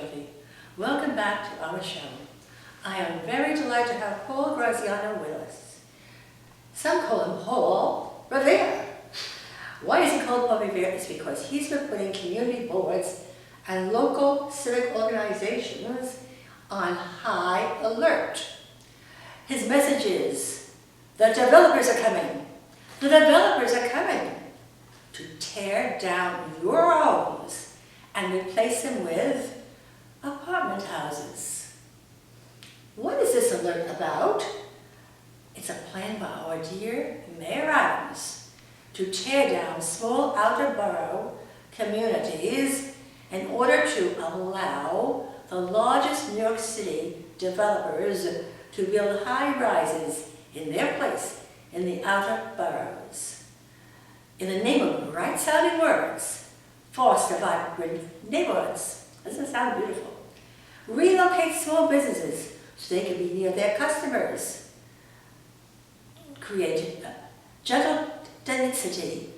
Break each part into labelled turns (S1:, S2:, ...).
S1: everybody. Welcome back to our show. I am very delighted to have Paul Graziano with us. Some call him Paul Revere. Why is he called Paul Revere? It's because he's been putting community boards and local civic organizations on high alert. His message is, the developers are coming. The developers are coming to tear down your homes and replace them with apartment houses. What is this alert about? It's a plan by our dear Mayor Adams to tear down small outer borough communities in order to allow the largest New York City developers to build high-rises in their place in the outer boroughs. In the name of right-sounding words, foster vibrant neighborhoods. Doesn't it sound beautiful? Relocate small businesses so they can be near their customers. Create gentle density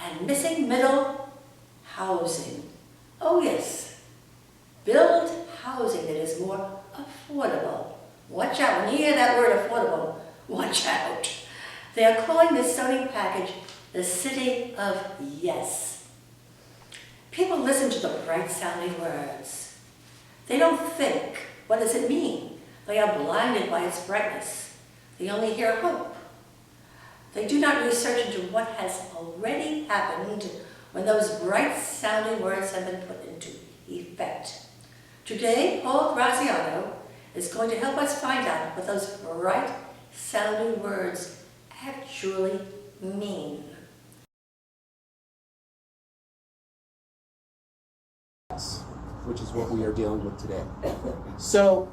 S1: and missing middle housing. Oh yes, build housing that is more affordable. Watch out, when you hear that word affordable, watch out. They are calling this zoning package the City of Yes. People listen to the bright-sounding words. They don't think, what does it mean? They are blinded by its brightness. They only hear hope. They do not research into what has already happened when those bright-sounding words have been put into effect. Today, Paul Graziano is going to help us find out what those bright-sounding words actually mean.
S2: Which is what we are dealing with today. So,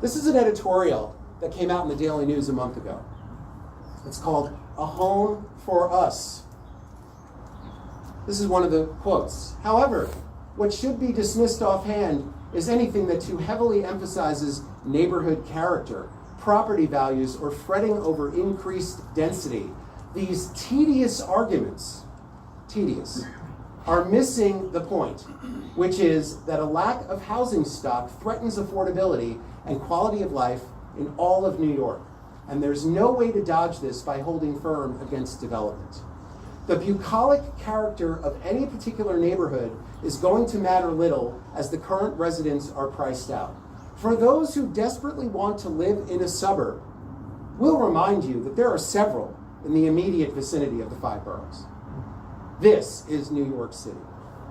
S2: this is an editorial that came out in the Daily News a month ago. It's called A Home for Us. This is one of the quotes. However, what should be dismissed offhand is anything that too heavily emphasizes neighborhood character, property values, or fretting over increased density. These tedious arguments, are missing the point, which is that a lack of housing stock threatens affordability and quality of life in all of New York. And there's no way to dodge this by holding firm against development. The bucolic character of any particular neighborhood is going to matter little as the current residents are priced out. For those who desperately want to live in a suburb, we'll remind you that there are several in the immediate vicinity of the 5 boroughs. This is New York City.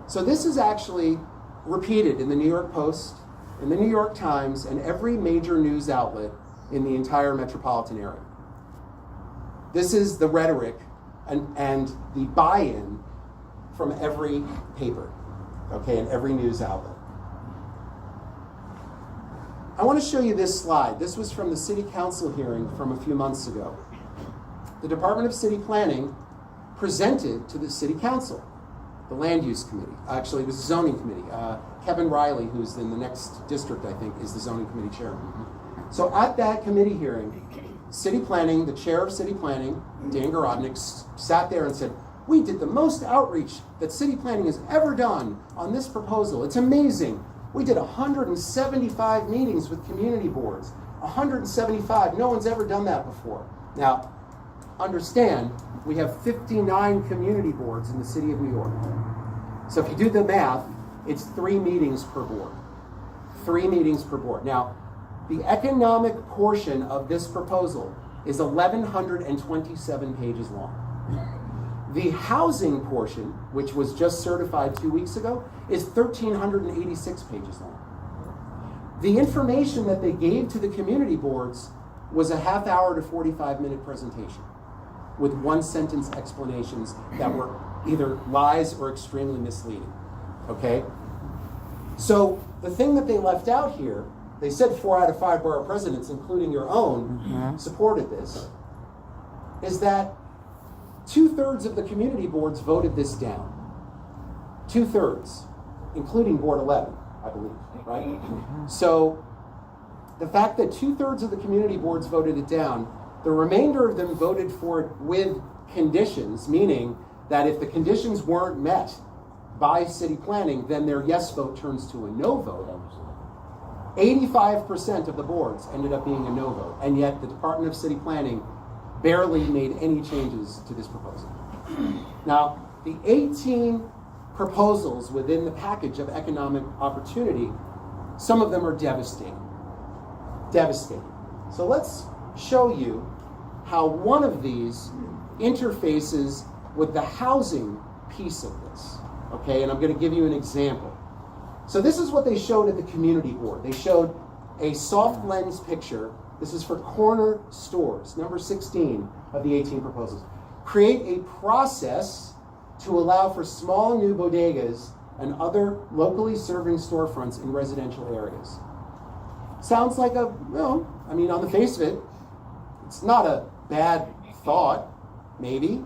S2: So this is actually repeated in the New York Post, in the New York Times, and every major news outlet in the entire metropolitan area. This is the rhetoric and the buy-in from every paper, okay, and every news outlet. I want to show you this slide. This was from the City Council hearing from a few months ago. The Department of City Planning presented to the City Council, the Land Use Committee. Actually, it was the Zoning Committee. Kevin Riley, who's in the next district, I think, is the Zoning Committee chairman. So at that committee hearing, City Planning, the chair of City Planning, Dan Garodnick, sat there and said, "We did the most outreach that City Planning has ever done on this proposal. It's amazing. We did 175 meetings with community boards. 175. No one's ever done that before." Now, understand, we have 59 community boards in the city of New York. So if you do the math, it's 3 meetings per board. 3 meetings per board. Now, the economic portion of this proposal is 1,127 pages long. The housing portion, which was just certified 2 weeks ago, is 1,386 pages long. The information that they gave to the community boards was a half-hour to 45-minute presentation with 1-sentence explanations that were either lies or extremely misleading, okay? So the thing that they left out here, they said 4 out of 5 borough presidents, including your own, supported this, is that 2/3 of the community boards voted this down. 2/3, including Board 11, I believe, right? So the fact that 2/3 of the community boards voted it down, the remainder of them voted for it with conditions, meaning that if the conditions weren't met, by city planning, then their yes vote turns to a no vote. 85% of the boards ended up being a no vote, and yet the Department of City Planning barely made any changes to this proposal. Now, the 18 proposals within the package of economic opportunity, some of them are devastating. Devastating. So let's show you how one of these interfaces with the housing piece of this. Okay, and I'm going to give you an example. So this is what they showed at the community board. They showed a soft lens picture. This is for corner stores, number 16 of the 18 proposals. Create a process to allow for small new bodegas and other locally serving storefronts in residential areas. Sounds like a, well, I mean, on the face of it, it's not a bad thought, maybe.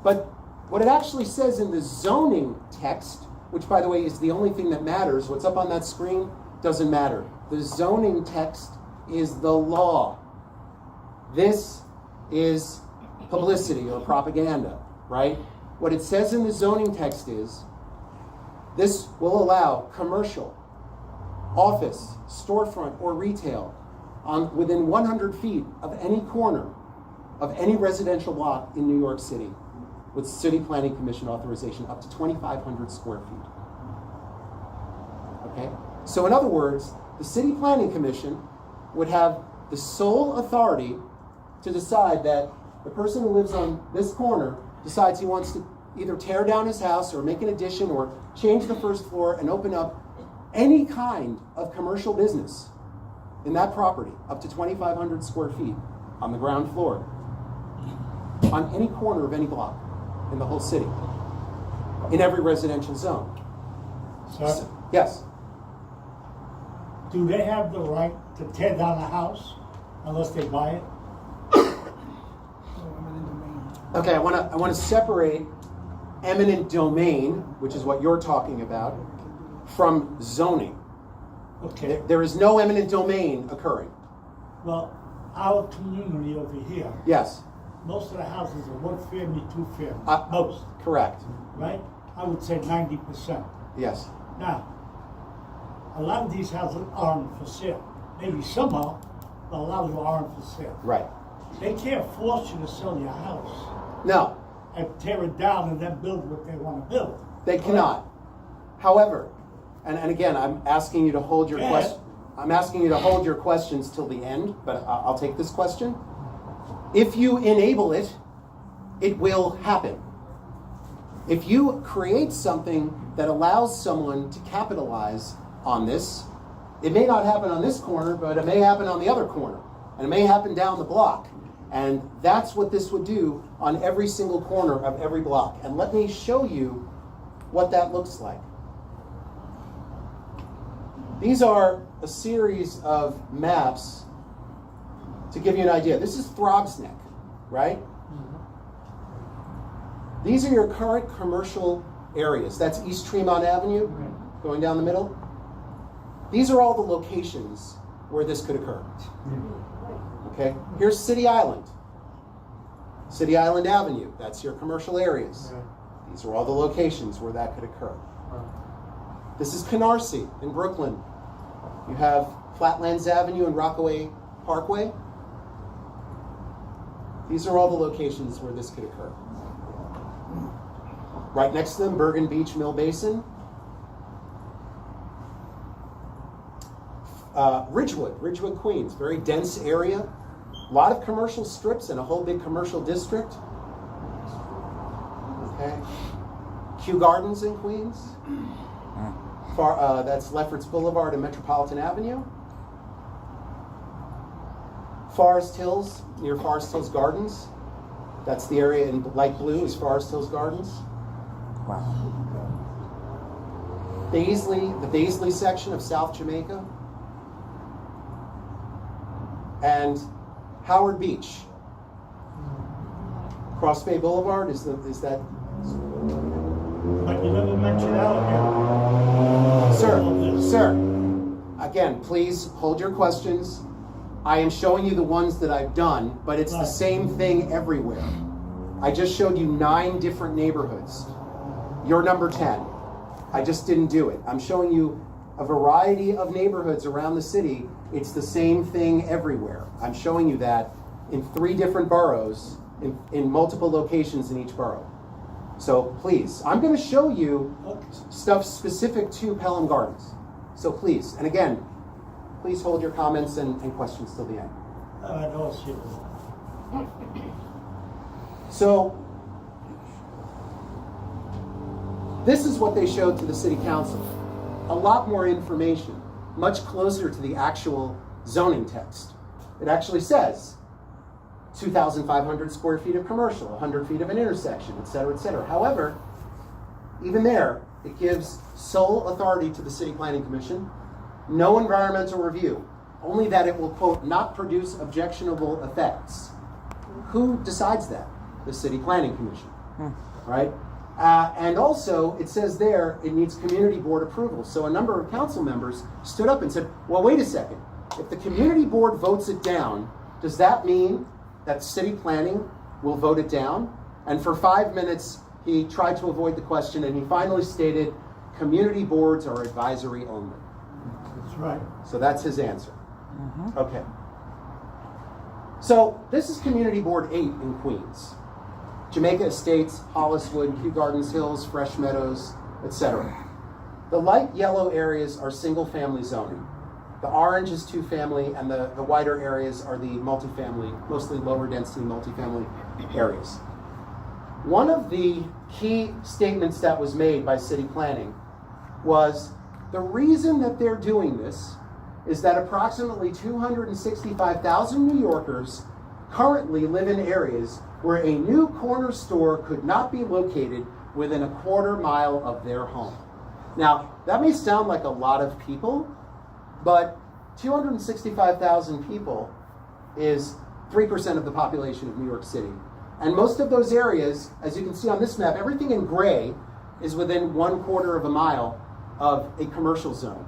S2: But what it actually says in the zoning text, which by the way is the only thing that matters, what's up on that screen doesn't matter. The zoning text is the law. This is publicity or propaganda, right? What it says in the zoning text is, this will allow commercial, office, storefront, or retail within 100 feet of any corner of any residential block in New York City with City Planning Commission authorization up to 2,500 square feet. Okay? So in other words, the City Planning Commission would have the sole authority to decide that the person who lives on this corner decides he wants to either tear down his house or make an addition or change the first floor and open up any kind of commercial business in that property up to 2,500 square feet on the ground floor on any corner of any block in the whole city, in every residential zone.
S3: Sir,
S2: Yes?
S3: do they have the right to tear down a house unless they buy it?
S2: Okay, I want to separate eminent domain, which is what you're talking about, from zoning.
S3: Okay,
S2: There is no eminent domain occurring.
S3: well, our community over here,
S2: Yes,
S3: most of the houses are one family, two family,
S2: Uh,
S3: most,
S2: correct.
S3: right? I would say 90%.
S2: Yes.
S3: Now, a lot of these houses aren't for sale. Maybe some are, but a lot of them aren't for sale.
S2: Right.
S3: They can't force you to sell your house
S2: No,
S3: and tear it down and then build what they want to build.
S2: they cannot. However, and again, I'm asking you to hold your
S3: Yeah.
S2: question. I'm asking you to hold your questions till the end, but I'll take this question. If you enable it, it will happen. If you create something that allows someone to capitalize on this, it may not happen on this corner, but it may happen on the other corner, and it may happen down the block. And that's what this would do on every single corner of every block. And let me show you what that looks like. These are a series of maps to give you an idea. This is Throg's Neck, right? These are your current commercial areas. That's East Tremont Avenue, going down the middle. These are all the locations where this could occur. Okay, here's City Island. City Island Avenue, that's your commercial areas. These are all the locations where that could occur. This is Canarsie in Brooklyn. You have Flatlands Avenue and Rockaway Parkway. These are all the locations where this could occur. Right next to them, Bergen Beach, Mill Basin. Ridgewood, Queens, very dense area. A lot of commercial strips and a whole big commercial district. Okay. Kew Gardens in Queens. That's Lefferts Boulevard and Metropolitan Avenue. Forest Hills, near Forest Hills Gardens. That's the area in light blue is Forest Hills Gardens.
S4: Wow.
S2: The Baisley section of South Jamaica. And Howard Beach. Cross Bay Boulevard is that?
S3: But you never mentioned out
S2: Sir, again, please hold your questions. I am showing you the ones that I've done, but it's the same thing everywhere. I just showed you 9 different neighborhoods. You're number 10. I just didn't do it. I'm showing you a variety of neighborhoods around the city. It's the same thing everywhere. I'm showing you that in 3 different boroughs, in multiple locations in each borough. So please, I'm going to show you stuff specific to Pelham Gardens. So please, and again, please hold your comments and questions till the end.
S3: I don't see it.
S2: So this is what they showed to the city council. A lot more information, much closer to the actual zoning text. It actually says 2,500 square feet of commercial, 100 feet of an intersection, et cetera, et cetera. However, even there, it gives sole authority to the City Planning Commission, no environmental review, only that it will, quote, not produce objectionable effects. Who decides that? The City Planning Commission, right? And also, it says there, it needs community board approval. So a number of council members stood up and said, well, wait a second. If the community board votes it down, does that mean that city planning will vote it down? And for 5 minutes, he tried to avoid the question, and he finally stated, community boards are advisory only.
S3: That's right.
S2: So that's his answer. Okay. So this is Community Board 8 in Queens. Jamaica Estates, Holliswood, Kew Gardens Hills, Fresh Meadows, etc. The light yellow areas are single-family zoning. The orange is 2-family, and the whiter areas are the multifamily, mostly lower density multifamily areas. One of the key statements that was made by city planning was the reason that they're doing this is that approximately 265,000 New Yorkers currently live in areas where a new corner store could not be located within a quarter mile of their home. Now, that may sound like a lot of people, but 265,000 people is 3% of the population of New York City. And most of those areas, as you can see on this map, everything in gray is within 1/4 of a mile of a commercial zone.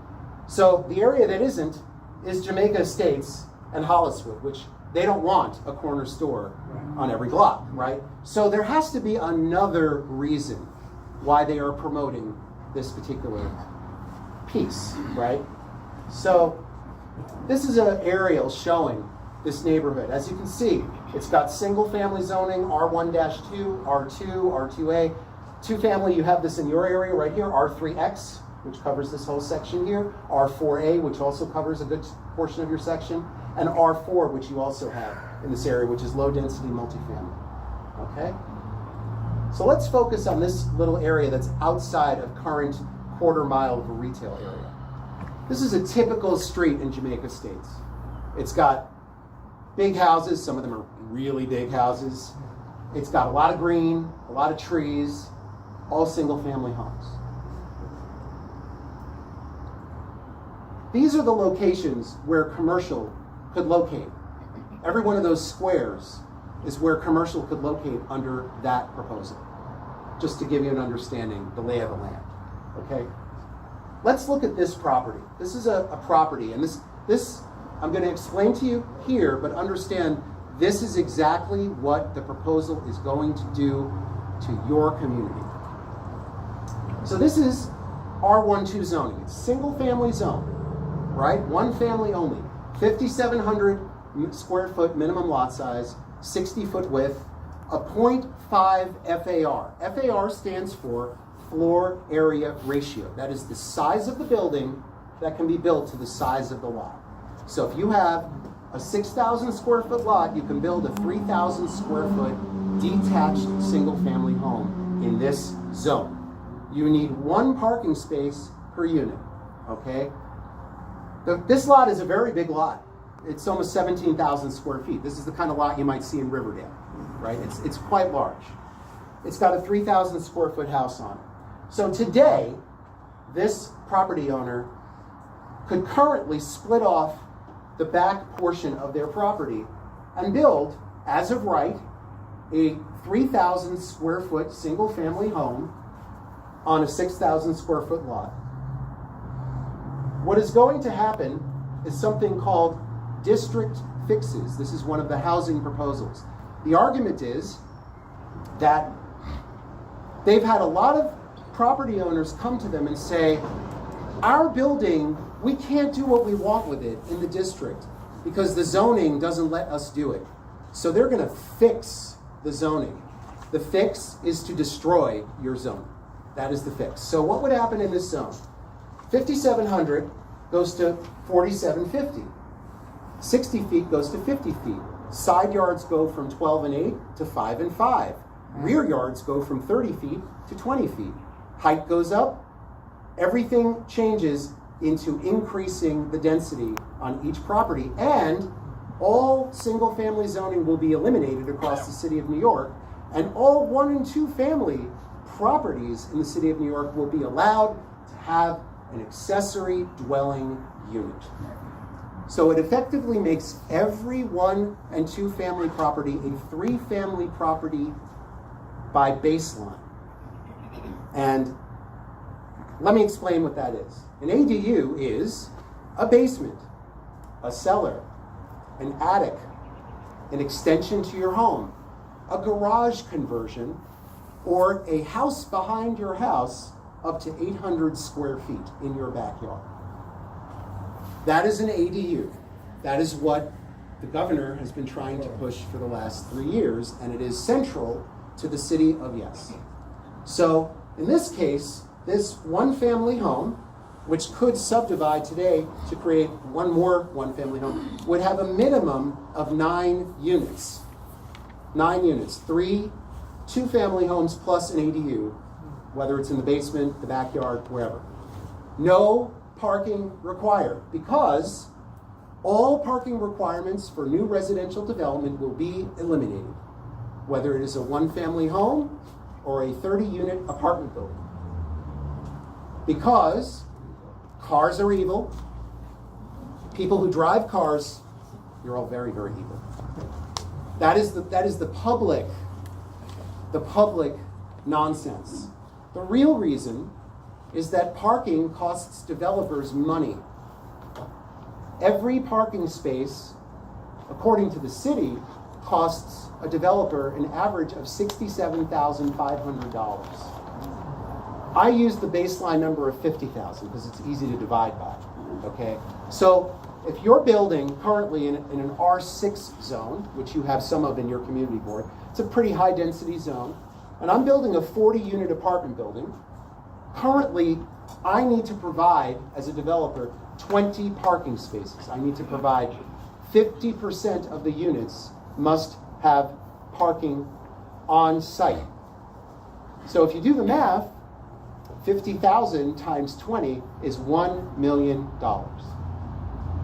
S2: So the area that isn't is Jamaica Estates and Holliswood, which they don't want a corner store on every block, right? So there has to be another reason why they are promoting this particular piece, right? So this is an aerial showing this neighborhood. As you can see, it's got single family zoning, R1-2, R2, R2A. 2-family, you have this in your area right here, R3X, which covers this whole section here, R4A, which also covers a good portion of your section, and R4, which you also have in this area, which is low density multifamily, okay? So let's focus on this little area that's outside of current quarter mile of a retail area. This is a typical street in Jamaica Estates. It's got big houses, some of them are really big houses. It's got a lot of green, a lot of trees, all single family homes. These are the locations where commercial could locate. Every one of those squares is where commercial could locate under that proposal. Just to give you an understanding, the lay of the land, okay? Let's look at this property. This is a property, and this I'm going to explain to you here, but understand this is exactly what the proposal is going to do to your community. So this is R1-2 zoning. It's single family zone, right? One family only. 5,700 square foot minimum lot size, 60 foot width, a 0.5 FAR. FAR stands for floor area ratio. That is the size of the building that can be built to the size of the lot. So if you have a 6,000 square foot lot, you can build a 3,000 square foot detached single family home in this zone. You need 1 parking space per unit, okay? This lot is a very big lot. It's almost 17,000 square feet. This is the kind of lot you might see in Riverdale, right? It's quite large. It's got a 3,000 square foot house on it. So today, this property owner could currently split off the back portion of their property and build, as of right, a 3,000 square foot single family home on a 6,000 square foot lot. What is going to happen is something called district fixes. This is one of the housing proposals. The argument is that they've had a lot of property owners come to them and say, our building, we can't do what we want with it in the district because the zoning doesn't let us do it. So they're going to fix the zoning. The fix is to destroy your zone. That is the fix. So what would happen in this zone? 5,700 goes to 4,750. 60 feet goes to 50 feet. Side yards go from 12 and 8 to 5 and 5. Rear yards go from 30 feet to 20 feet. Height goes up. Everything changes into increasing the density on each property, and all single-family zoning will be eliminated across the city of New York, and all 1 and 2 family properties in the city of New York will be allowed to have an accessory dwelling unit. So it effectively makes every 1 and 2 family property a 3-family property by baseline. And let me explain what that is. An ADU is a basement, a cellar, an attic, an extension to your home, a garage conversion, or a house behind your house up to 800 square feet in your backyard. That is an ADU. That is what the governor has been trying to push for the last 3 years, and it is central to the city of Yes. So in this case, this 1-family home, which could subdivide today to create one more 1-family home, would have a minimum of 9 units. 9 units, 3 2-family homes plus an ADU, whether it's in the basement, the backyard, wherever. No parking required, because all parking requirements for new residential development will be eliminated, whether it is a 1-family home or a 30-unit apartment building. Because cars are evil. People who drive cars, you're all very, very evil. That is the public nonsense. The real reason is that parking costs developers money. Every parking space, according to the city, costs a developer an average of $67,500. I use the baseline number of 50,000 because it's easy to divide by, okay? So if you're building currently in an R6 zone, which you have some of in your community board, it's a pretty high density zone, and I'm building a 40-unit apartment building. Currently, I need to provide, as a developer, 20 parking spaces. I need to provide 50% of the units must have parking on site. So if you do the math, 50,000 times 20 is $1 million.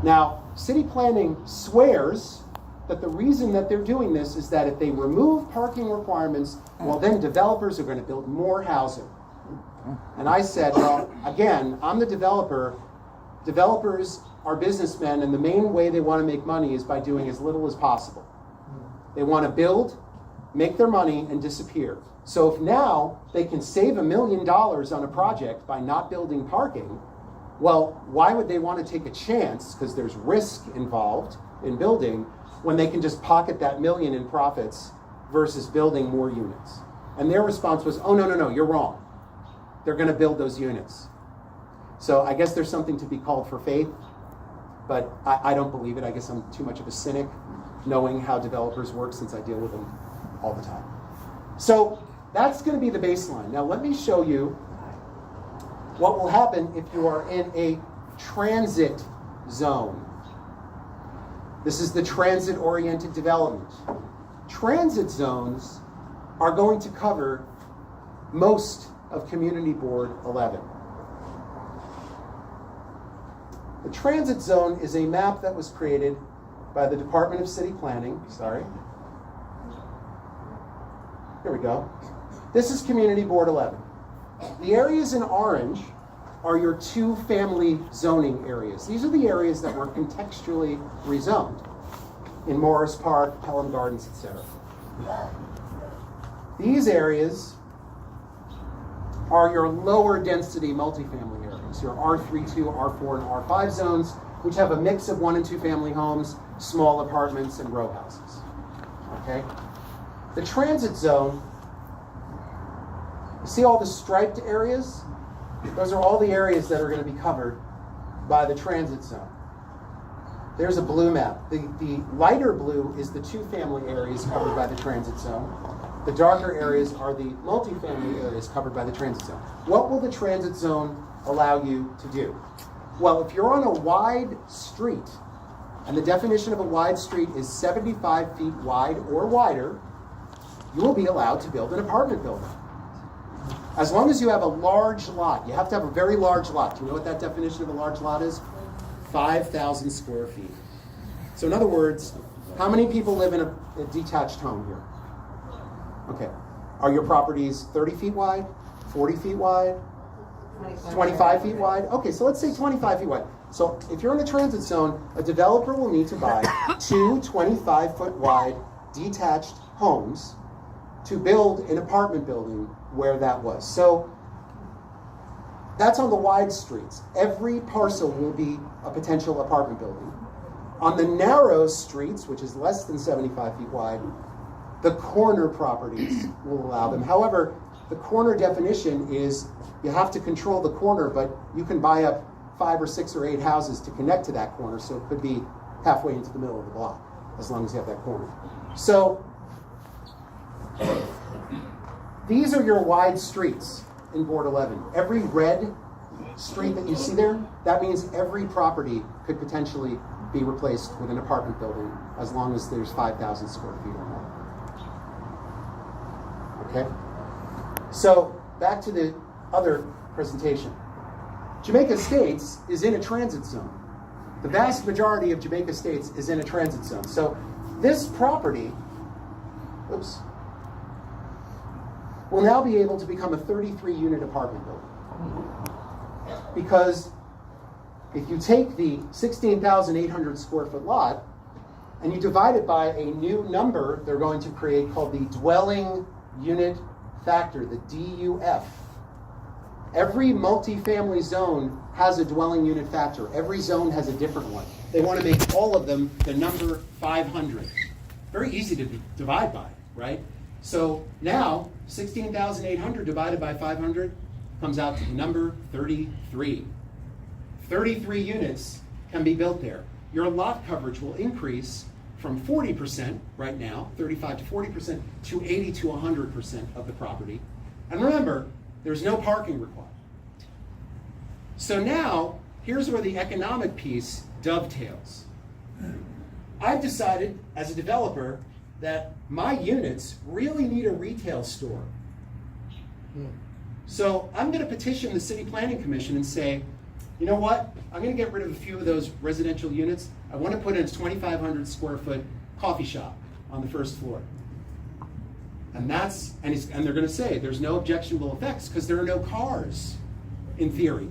S2: Now, city planning swears that the reason that they're doing this is that if they remove parking requirements, well, then developers are going to build more housing. And I said, well, again, I'm the developer. Developers are businessmen, and the main way they want to make money is by doing as little as possible. They want to build, make their money, and disappear. So if now they can save $1 million on a project by not building parking, well, why would they want to take a chance, because there's risk involved in building, when they can just pocket that $1 million in profits versus building more units? And their response was, oh, no, you're wrong. They're going to build those units. So I guess there's something to be called for faith, but I don't believe it. I guess I'm too much of a cynic, knowing how developers work since I deal with them all the time. So that's going to be the baseline. Now let me show you what will happen if you are in a transit zone. This is the transit-oriented development. Transit zones are going to cover most of Community Board 11. The transit zone is a map that was created by the Department of City Planning. Sorry. Here we go. This is Community Board 11. The areas in orange are your 2-family zoning areas. These are the areas that were contextually rezoned in Morris Park, Pelham Gardens, etc. These areas are your lower density multifamily areas, your R32, R4, and R5 zones, which have a mix of 1 and 2 family homes, small apartments, and row houses. Okay? The transit zone See all the striped areas? Those are all the areas that are going to be covered by the transit zone. There's a blue map. The lighter blue is the two-family areas covered by the transit zone. The darker areas are the multifamily areas covered by the transit zone. What will the transit zone allow you to do? Well, if you're on a wide street, and the definition of a wide street is 75 feet wide or wider, you will be allowed to build an apartment building. As long as you have a large lot. You have to have a very large lot. Do you know what that definition of a large lot is? 5,000 square feet. So in other words, how many people live in a detached home here? Okay. Are your properties 30 feet wide, 40 feet wide, 25 feet wide? Okay, so let's say 25 feet wide. So if you're in a transit zone, a developer will need to buy two 25-foot wide detached homes to build an apartment building where that was. So that's on the wide streets. Every parcel will be a potential apartment building. On the narrow streets, which is less than 75 feet wide, the corner properties will allow them. However, the corner definition is you have to control the corner, but you can buy up 5 or 6 or 8 houses to connect to that corner, so it could be halfway into the middle of the block, as long as you have that corner. So these are your wide streets in Board 11. Every red street that you see there, that means every property could potentially be replaced with an apartment building as long as there's 5,000 square feet or more. Okay? So back to the other presentation. Jamaica Estates is in a transit zone. The vast majority of Jamaica Estates is in a transit zone. So this property, will now be able to become a 33-unit apartment building. Because if you take the 16,800 square foot lot and you divide it by a new number they're going to create called the dwelling unit factor, the DUF. Every multifamily zone has a dwelling unit factor. Every zone has a different one. They want to make all of them the number 500. Very easy to divide by, right? So now 16,800 divided by 500 comes out to the number 33. 33 units can be built there. Your lot coverage will increase from 40% right now, 35 to 40%, to 80 to 100% of the property. And remember, there's no parking required. So now, here's where the economic piece dovetails. I've decided, as a developer, that my units really need a retail store. So I'm going to petition the City Planning Commission and say, you know what? I'm going to get rid of a few of those residential units. I want to put in a 2,500 square foot coffee shop on the first floor. And they're going to say there's no objectionable effects because there are no cars, in theory,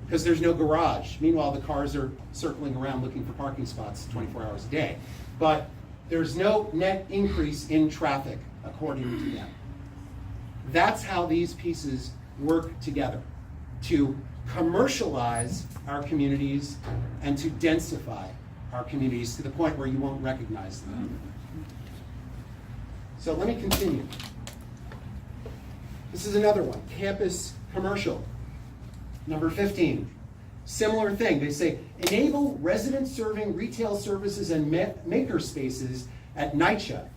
S2: because there's no garage. Meanwhile, the cars are circling around looking for parking spots 24 hours a day. But there's no net increase in traffic, according to them. That's how these pieces work together to commercialize our communities and to densify our communities to the point where you won't recognize them. So let me continue. This is another one, campus commercial. Number 15, similar thing. They say, enable resident-serving retail services and maker spaces at NYCHA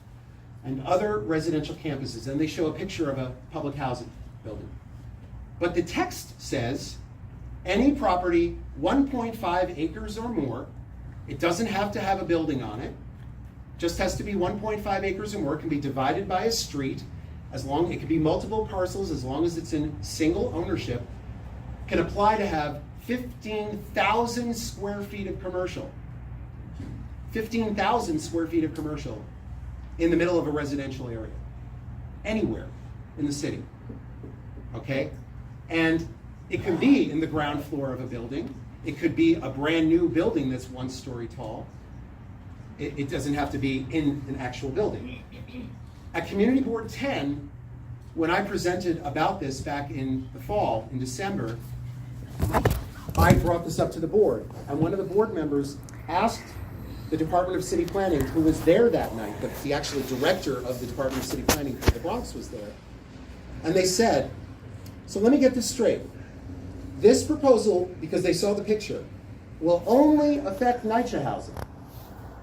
S2: and other residential campuses. And they show a picture of a public housing building. But the text says, any property 1.5 acres or more, it doesn't have to have a building on it, just has to be 1.5 acres or more, can be divided by a street, it can be multiple parcels as long as it's in single ownership, can apply to have 15,000 square feet of commercial. 15,000 square feet of commercial in the middle of a residential area, anywhere in the city, okay? And it can be in the ground floor of a building. It could be a brand new building that's 1 story tall. It doesn't have to be in an actual building. At Community Board 10, when I presented about this back in the fall, in December, I brought this up to the board. And one of the board members asked the Department of City Planning, who was there that night, the actual director of the Department of City Planning for the Bronx was there, And they said, so let me get this straight. This proposal, because they saw the picture, will only affect NYCHA housing.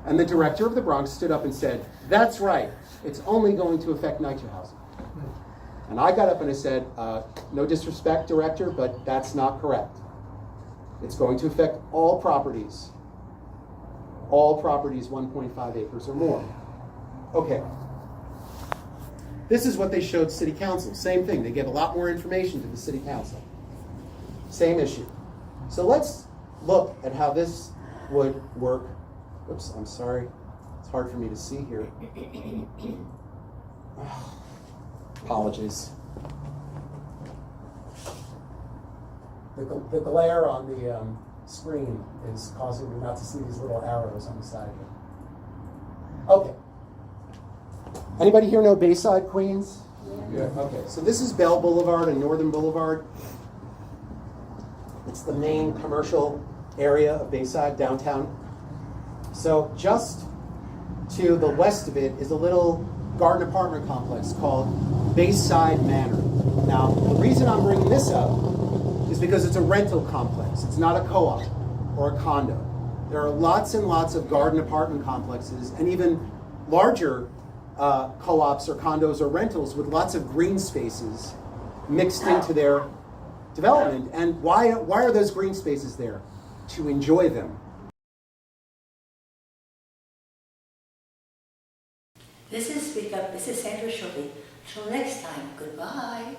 S2: And the director of the Bronx stood up and said, that's right, it's only going to affect NYCHA housing. And I got up and I said, no disrespect, director, but that's not correct. It's going to affect all properties 1.5 acres or more. Okay. This is what they showed City Council. Same thing, they gave a lot more information to the City Council. Same issue. So let's look at how this would work. Oops, I'm sorry. It's hard for me to see here. Apologies. The glare on the screen is causing me not to see these little arrows on the side of it. Okay. Anybody here know Bayside, Queens? Yeah. Okay, so this is Bell Boulevard and Northern Boulevard. It's the main commercial area of Bayside, downtown. So just to the west of it is a little garden apartment complex called Bayside Manor. Now, the reason I'm bringing this up is because it's a rental complex. It's not a co-op or a condo. There are lots and lots of garden apartment complexes and even larger co-ops or condos or rentals with lots of green spaces mixed into their development. And why are those green spaces there? To enjoy them.
S1: This is Speak Up. This is Sandra Shelby. Till next time, goodbye.